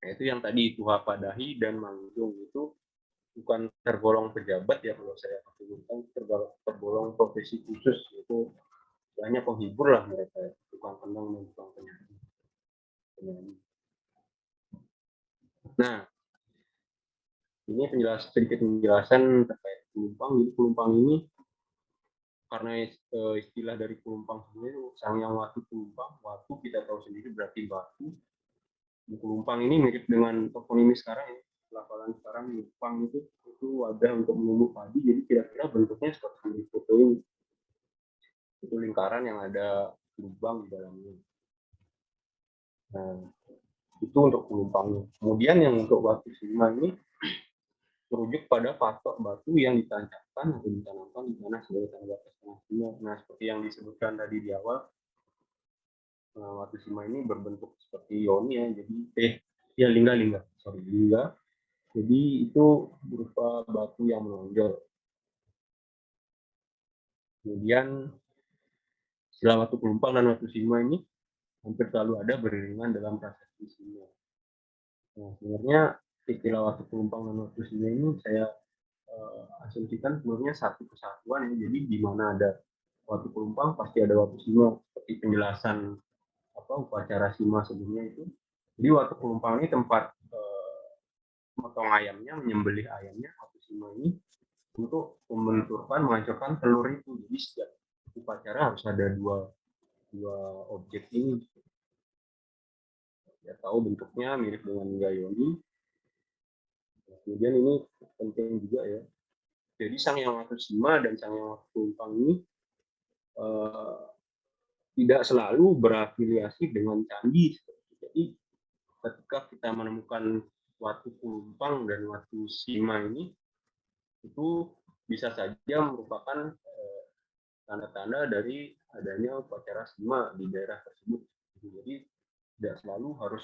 yaitu yang tadi Tuha Padahi dan Mangjung itu bukan tergolong pejabat ya, kalau saya sebutkan tergolong profesi khusus, yaitu hanya penghibur lah mereka, tukang kendang dan tukang penyanyi. Nah, ini sedikit penjelasan terkait pelumpang. Jadi pelumpang ini karena istilah dari pelumpang sendiri, sang yang watu pelumpang, watu kita tahu sendiri berarti batu. Pelumpang ini mirip dengan toponimi sekarang ya. Pelafalan sekarang pelumpang itu wadah untuk menumbuh padi. Jadi kira-kira bentuknya seperti di foto ini. Itu lingkaran yang ada lubang di dalamnya. Nah, itu untuk pelumpangnya. Kemudian yang untuk batu sima ini merujuk pada patok batu yang ditancapkan atau ditanamkan di tanah sebagai tanda setengah sima. Nah, seperti yang disebutkan tadi di awal, watu sima ini berbentuk seperti yoni ya. Jadi lingga. Jadi itu berupa batu yang menonjol. Kemudian istilah watu pelumpang dan watu sima ini hampir selalu ada beriringan dalam prasasti sima. Nah, sebenarnya istilah watu pelumpang dan watu sima ini saya asumsikan sebenarnya satu kesatuan ya. Jadi di mana ada watu pelumpang pasti ada watu sima, seperti penjelasan upacara sima sebelumnya itu. Jadi watu pelumpang ini tempat memotong ayamnya, menyembelih ayamnya. Watu sima ini untuk menghancurkan telur itu. Jadi setiap upacara harus ada dua objek ini. Ya tahu bentuknya mirip dengan gayoni. Kemudian ini penting juga ya. Jadi sang yang watu sima dan sang yang watu pelumpang ini tidak selalu berafiliasi dengan candi. Jadi ketika kita menemukan watu pelumpang dan watu sima ini, itu bisa saja merupakan tanda-tanda dari adanya upacara sima di daerah tersebut. Jadi tidak selalu harus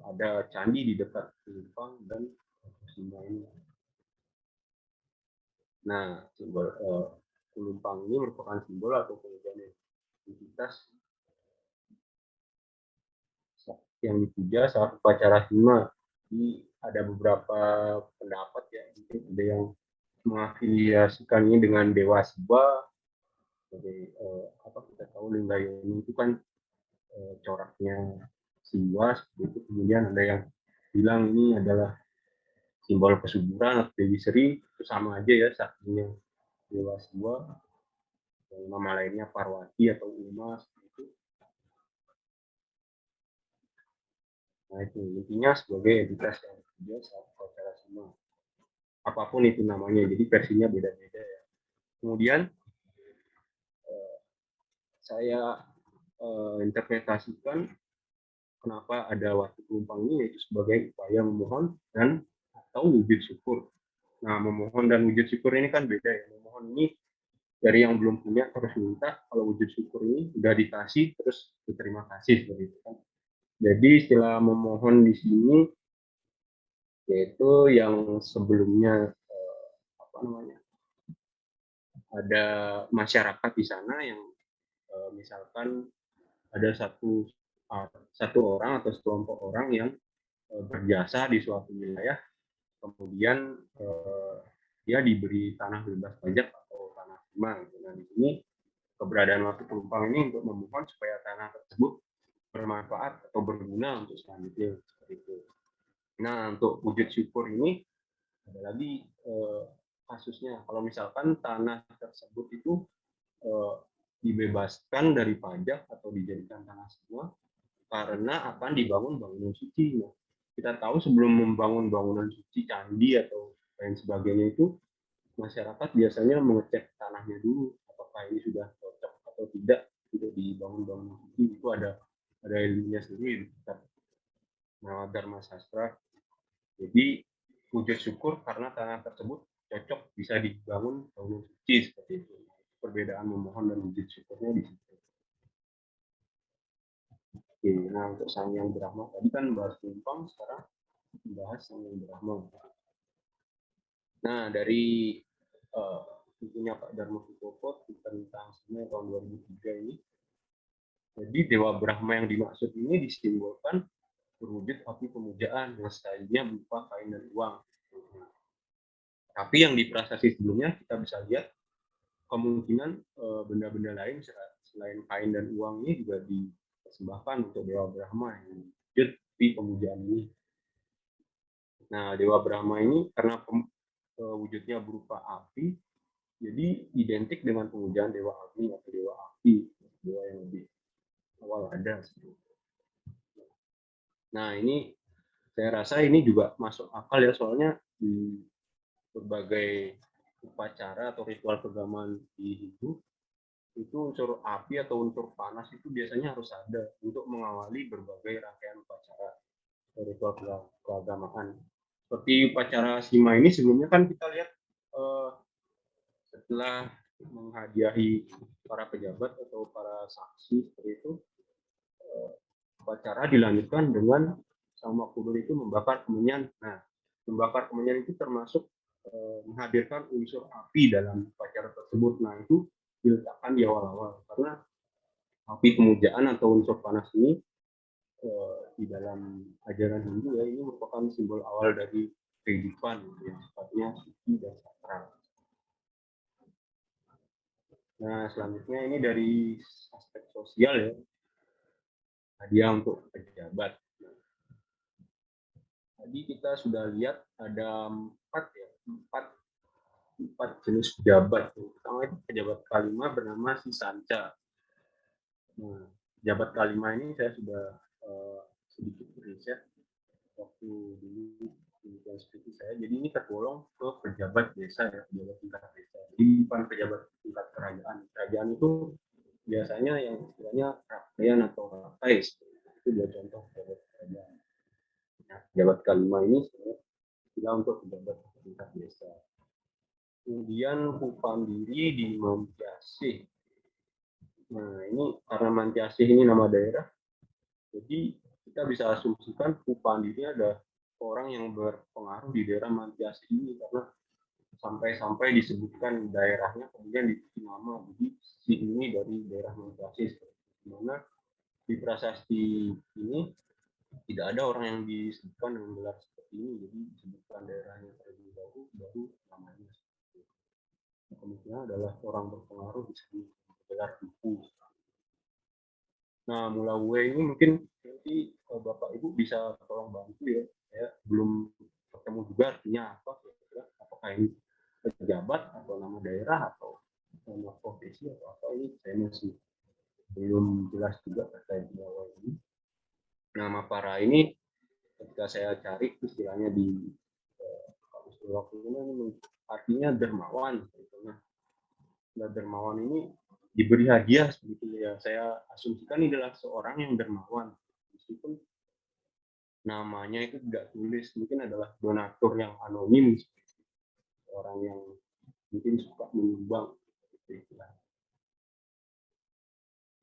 ada candi di dekat pelumpang dan sima ini. Nah, simbol pelumpang ini merupakan simbol atau kemudian entitas yang dipuja saat upacara sima. Jadi ada beberapa pendapat ya, mungkin ada yang mengafiliasikannya dengan Dewa Siwa. Jadi kita tahu Linggayoni itu kan coraknya Siwa, itu kemudian ada yang bilang ini adalah simbol kesuburan atau Dewi Sri, itu sama aja ya, saktinya Dewa Siwa. Yang nama lainnya Parwati atau Uma itu. Nah itu intinya sebagai entitas yang bekerja saat upacara sima. Apapun itu namanya, jadi versinya beda-beda ya. Kemudian saya interpretasikan kenapa ada watu pelumpang ini, yaitu sebagai upaya memohon dan atau wujud syukur. Nah, memohon dan wujud syukur ini kan beda ya. Memohon ini dari yang belum punya terus minta, kalau wujud syukur ini udah dikasih terus berterima kasih seperti itu kan. Jadi istilah memohon di sini yaitu yang sebelumnya apa namanya, ada masyarakat di sana yang misalkan ada satu orang atau sekelompok orang yang berjasa di suatu wilayah, kemudian dia diberi tanah bebas pajak atau tanah hibah gitu. Nah, di sini keberadaan waktu penumpang ini untuk memohon supaya tanah tersebut bermanfaat atau berguna untuk selanjutnya seperti itu. Nah, untuk wujud syukur ini ada lagi kasusnya. Kalau misalkan tanah tersebut itu dibebaskan dari pajak atau dijadikan tanah semua karena akan dibangun bangunan suci. Nah, kita tahu sebelum membangun bangunan suci, candi atau lain sebagainya itu masyarakat biasanya mengecek tanahnya dulu apakah ini sudah cocok atau tidak untuk dibangun bangunan suci. Itu ada ilmunya sendiri. Nah, Dharma Sastra. Jadi wujud syukur karena tanah tersebut cocok bisa dibangun bangunan suci seperti itu. Perbedaan memohon dan wujud syukurnya di situ. Oke, nah untuk Sangyang Brahma tadi kan bahas tumpang, sekarang bahas Sangyang Brahma. Nah, dari bukunya Pak Dharma Sutopo tentang Sangyang tahun 2003 ini, jadi Dewa Brahma yang dimaksud ini disimbolkan berwujud api pemujaan yang stylenya berupa kain dan uang. Tapi yang di prasasti sebelumnya kita bisa lihat kemungkinan benda-benda lain selain kain dan uang ini juga dipersembahkan untuk Dewa Brahma yang wujud di pemujaan ini. Nah, Dewa Brahma ini karena wujudnya berupa api, jadi identik dengan pemujaan Dewa Agni atau Dewa Api, dewa yang lebih awal ada. Nah, ini saya rasa ini juga masuk akal ya, soalnya di berbagai upacara atau ritual keagamaan di Hindu itu unsur api atau unsur panas itu biasanya harus ada untuk mengawali berbagai rangkaian upacara atau ritual keagamaan. Seperti upacara Sima ini sebelumnya kan kita lihat setelah menghadiahi para pejabat atau para saksi seperti itu, upacara dilanjutkan dengan sama kudur itu membakar kemenyan. Nah, membakar kemenyan itu termasuk menghadirkan unsur api dalam upacara tersebut. Nah, itu diletakkan di awal-awal karena api pemujaan atau unsur panas ini di dalam ajaran Hindu ya ini merupakan simbol awal dari kehidupan yang sifatnya suci dan sakral. Nah, selanjutnya ini dari aspek sosial ya, hadiah untuk pejabat. Tadi kita sudah lihat ada empat jenis pejabat. Pertama itu pejabat kelima bernama si Sanca. Nah, pejabat kelima ini saya sudah sedikit riset waktu dulu penelitian studi saya. Jadi ini tergolong ke pejabat desa ya, pejabat tingkat desa. Jadi bukan pejabat tingkat kerajaan. Kerajaan itu biasanya yang istilahnya rakyat atau rakyat. Itu dua contoh pejabat kerajaan. Nah, pejabat kelima ini sebenarnya untuk pejabat tingkat desa. Kemudian Upandiri di Mantiasih. Nah, ini karena Mantiasih ini nama daerah, jadi kita bisa asumsikan Upandiri ada orang yang berpengaruh di daerah Mantiasih ini karena sampai-sampai disebutkan daerahnya kemudian diberi nama, jadi si ini dari daerah Mantiasih. Dimana di prasasti ini tidak ada orang yang disebutkan dengan gelar seperti ini, jadi disebutkan daerahnya terlebih dahulu baru namanya. Kemungkinan adalah orang berpengaruh di sini gelar Tipu. Nah, Mula Ue ini mungkin nanti Bapak Ibu bisa tolong bantu ya. Saya belum ketemu juga artinya apa. Apakah ini pejabat atau nama daerah atau nama profesi atau apa, ini saya masih belum jelas juga terkait Mula ini. Nama para ini ketika saya cari istilahnya di kamus waktu ini artinya dermawan. Nah, dermawan ini diberi hadiah seperti ya, saya asumsikan ini adalah seorang yang dermawan meskipun namanya itu tidak tulis, mungkin adalah donatur yang anonim, orang yang mungkin suka menyumbang gitu.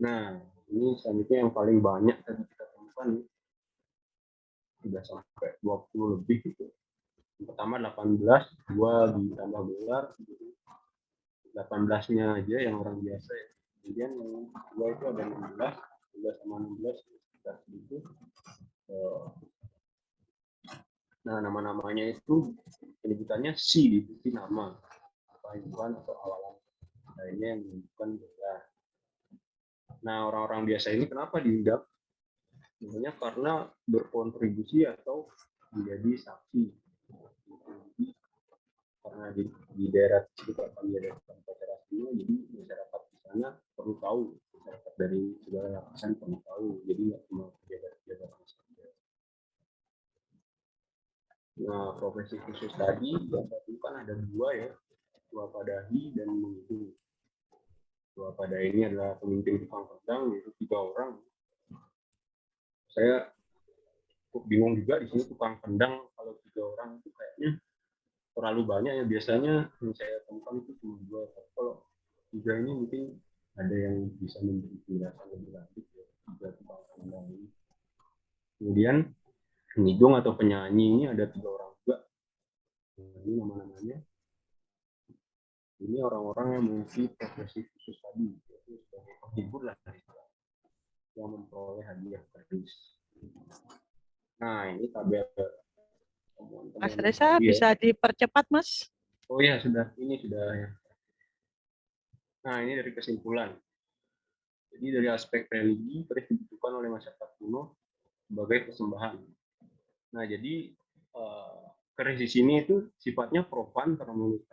Nah, ini selanjutnya yang paling banyak tadi kita temukan sudah sampai 20 lebih gitu. Yang pertama 18, 2 ditambah gelar, 18-nya aja yang orang biasa ya. Kemudian yang kedua itu ada 16, 16 sama 16 sekitar segitu. Nah, nama-namanya itu penyebutannya si di nama, panggilan atau awalan lainnya yang menunjukkan gelar. Nah, orang-orang biasa ini kenapa diundang? Sebenarnya karena berkontribusi atau menjadi saksi. Karena di daerah sekitar kami ada upacara semua, jadi masyarakat di sana perlu tahu, masyarakat dari segala lapisan perlu tahu, jadi nggak cuma pejabat-pejabat saja. Nah, profesi khusus tadi yang satu kan ada dua ya, Wapadahi dan Menghitung. Wapadahi ini adalah pemimpin tukang pedang, yaitu 3 orang. Saya cukup bingung juga di sini tukang pedang kalau 3 orang itu kayaknya terlalu banyak ya. Biasanya yang saya temukan itu cuma 2. Kalau 3 ini mungkin ada yang bisa memberi penjelasan lebih lanjut ya, 3 tukang pedang ini. Kemudian penghidung atau penyanyi ini ada 3 orang juga. Nah, ini nama-namanya. Ini orang-orang yang memiliki profesi khusus tadi, yaitu sebagai penghibur lah yang memperoleh hadiah keris. Nah, ini tabel Mas teman-teman Reza, tadi ya. bisa dipercepat, Mas? Oh ya, sudah. Ini sudah ya. Nah, ini dari kesimpulan. Jadi dari aspek religi, keris dibutuhkan oleh masyarakat kuno sebagai persembahan. Nah, jadi keris di sini itu sifatnya profan karena menurut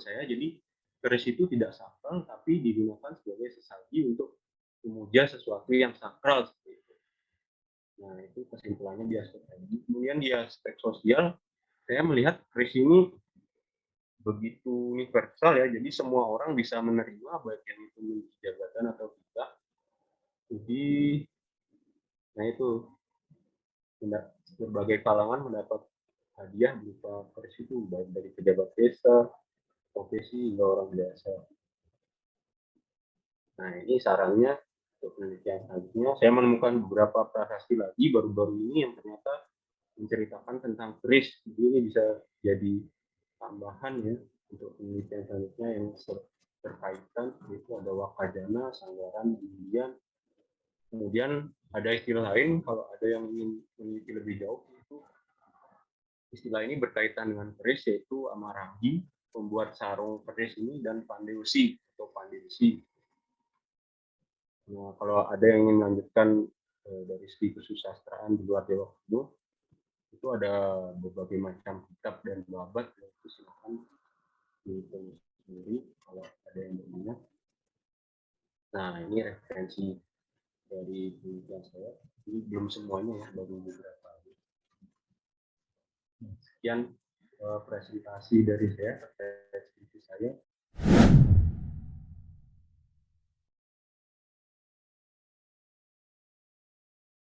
saya. Jadi keris itu tidak sakral, tapi digunakan sebagai sesaji untuk memuja sesuatu yang sakral. Nah, itu kesimpulannya di aspek religi. Kemudian di aspek sosial, saya melihat keris ini begitu universal ya, jadi semua orang bisa menerima, baik yang itu memiliki jabatan atau tidak. Jadi, nah itu berbagai kalangan mendapat hadiah berupa keris itu, baik dari pejabat desa, profesi, hingga orang biasa. Nah, ini sarannya untuk penelitian selanjutnya. Saya menemukan beberapa prasasti lagi baru-baru ini yang ternyata menceritakan tentang keris. Jadi ini bisa jadi tambahan ya untuk penelitian selanjutnya yang terkaitan, yaitu ada wakajana, sanggaran, indian. Kemudian ada istilah lain kalau ada yang ingin meneliti lebih jauh, itu istilah ini berkaitan dengan keris, yaitu amaragi, pembuat sarung keris ini, dan pandeusi atau pandeusi. Nah, kalau ada yang ingin melanjutkan dari segi kesusastraan di luar Jawa Kuno, itu ada berbagai macam kitab dan babat, itu silakan ditulis sendiri kalau ada yang berminat. Nah, ini referensi dari penelitian saya. Ini belum semuanya ya, baru beberapa. Sekian presentasi dari saya terkait skripsi saya.